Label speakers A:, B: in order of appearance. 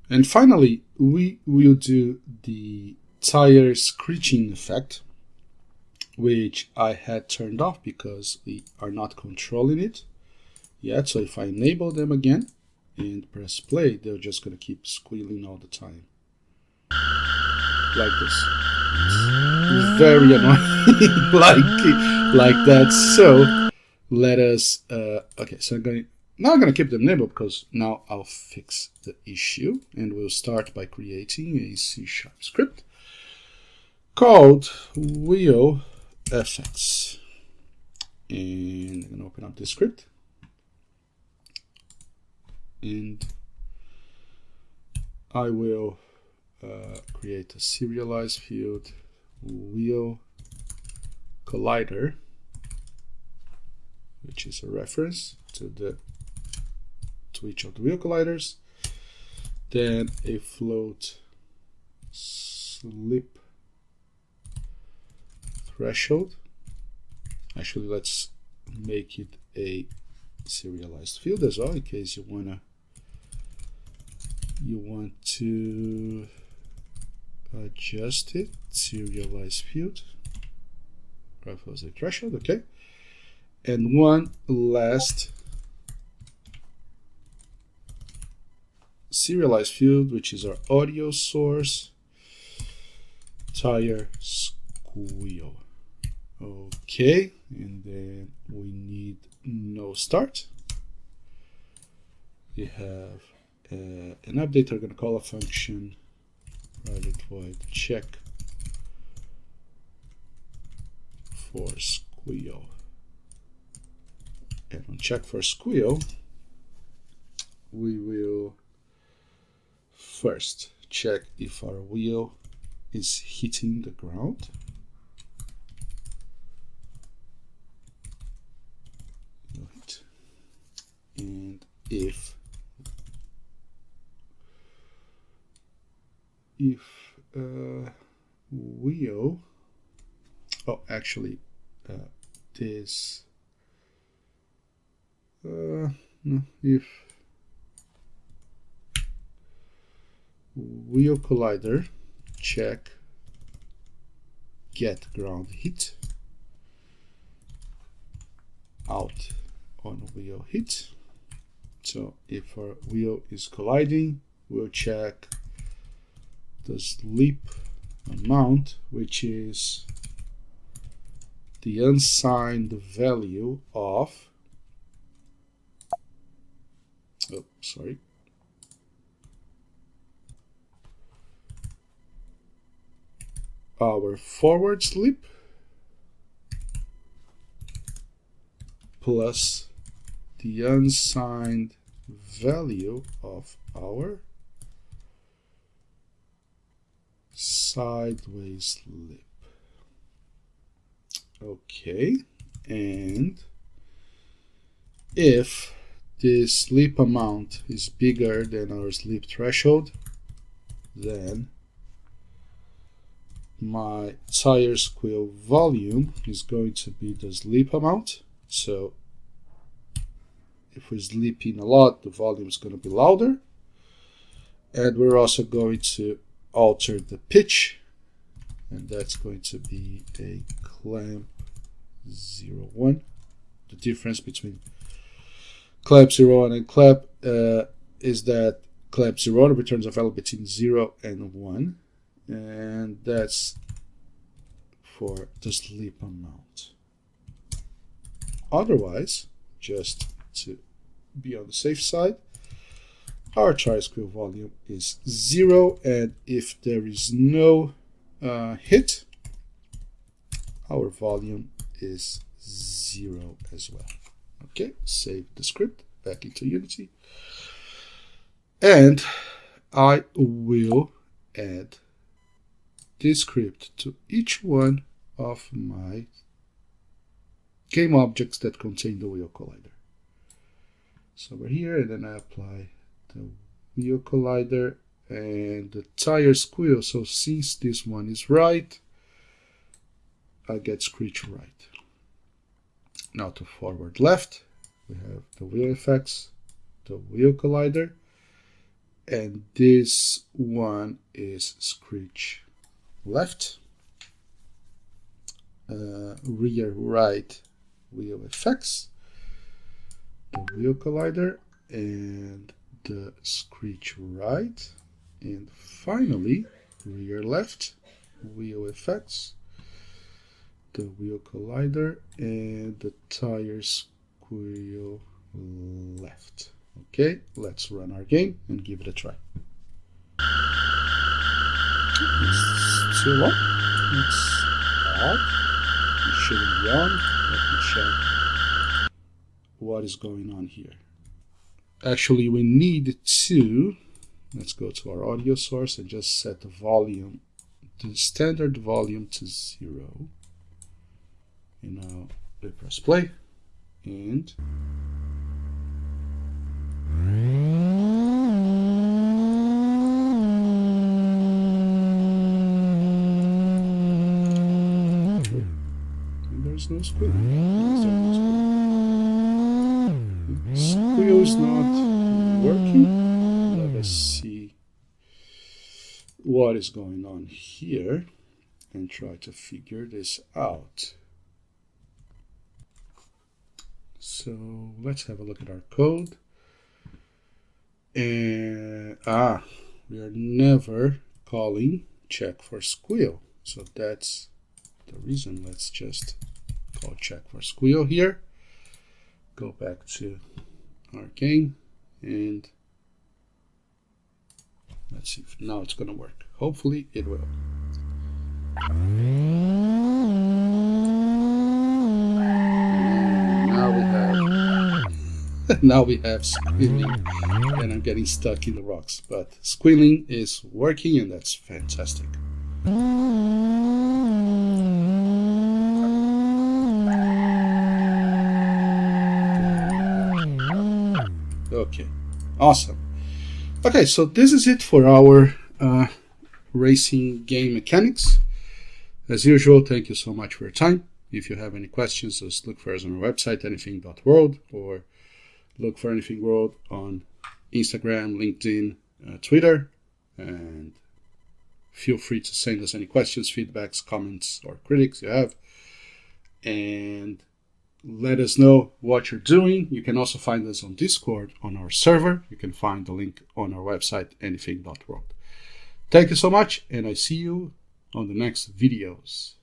A: And finally, we will do the tire screeching effect, which I had turned off because we are not controlling it yet. So if I enable them again and press play, they're just going to keep squealing all the time. Like this. It's very annoying, like that. So let us, okay, so now I'm going to keep them enabled because now I'll fix the issue, and we'll start by creating a C# script called wheel fx. And I'm going to open up this script, and I will create a serialized field wheel collider, which is a reference to each of the wheel colliders. Then a float slip threshold. Actually, let's make it a serialized field as well, in case you want to adjust it. Serialized field, reference a threshold, okay. And one last serialized field, which is our audio source, tyre squeal. Okay, and then we need no start. We have an update. We're going to call a function private void check for squeal. And on check for squeal, we will first check if our wheel is hitting the ground. Right. And if wheel, oh, actually, this, no, if wheel collider check get ground hit out on wheel hit. So if our wheel is colliding, we'll check the slip amount, which is the unsigned value of, oh, sorry, our forward slip plus the unsigned value of our sideways slip. Okay, and if the slip amount is bigger than our slip threshold, then my tire squeal volume is going to be the slip amount. So if we're slipping a lot, the volume is going to be louder. And we're also going to alter the pitch, and that's going to be a clamp 0.1. The difference between clamp 0.1 and clamp is that clamp 0.1 returns a value between 0 and 1, and that's for the slip amount. Otherwise, just to be on the safe side, our tire squeal volume is 0, and if there is no hit, our volume is 0 as well. Okay, save the script back into Unity, and I will add this script to each one of my game objects that contain the wheel collider. So over here, and then I apply the wheel collider and the tire squeal. So since this one is right, I get screech right. Now to forward left, we have the wheel effects, the wheel collider, and this one is screech left, rear right wheel effects, the wheel collider, and the screech right, and finally rear left wheel effects, the wheel collider, and the tire squeal left. Okay, let's run our game and give it a try. It's too long. It's odd. It shouldn't be on. Let me check what is going on here. Actually, we need to, let's go to our audio source and just set the volume, the standard volume, to 0. And now we press play, and there's no squeal. Squeal is not working. Let us see what is going on here and try to figure this out. So let's have a look at our code. And we are never calling check for squeal. So that's the reason. Let's just call check for squeal here. Go back to our game and let's see if now it's going to work. Hopefully it will. Now we have squealing, and I'm getting stuck in the rocks, but squealing is working, and that's fantastic. Okay, awesome. Okay, so this is it for our racing game mechanics. As usual, thank you so much for your time. If you have any questions, just look for us on our website, anything.world, or look for Anything World on Instagram, LinkedIn, Twitter, and feel free to send us any questions, feedbacks, comments, or critics you have, and let us know what you're doing. You can also find us on Discord on our server. You can find the link on our website, anything.world. Thank you so much, and I see you on the next videos.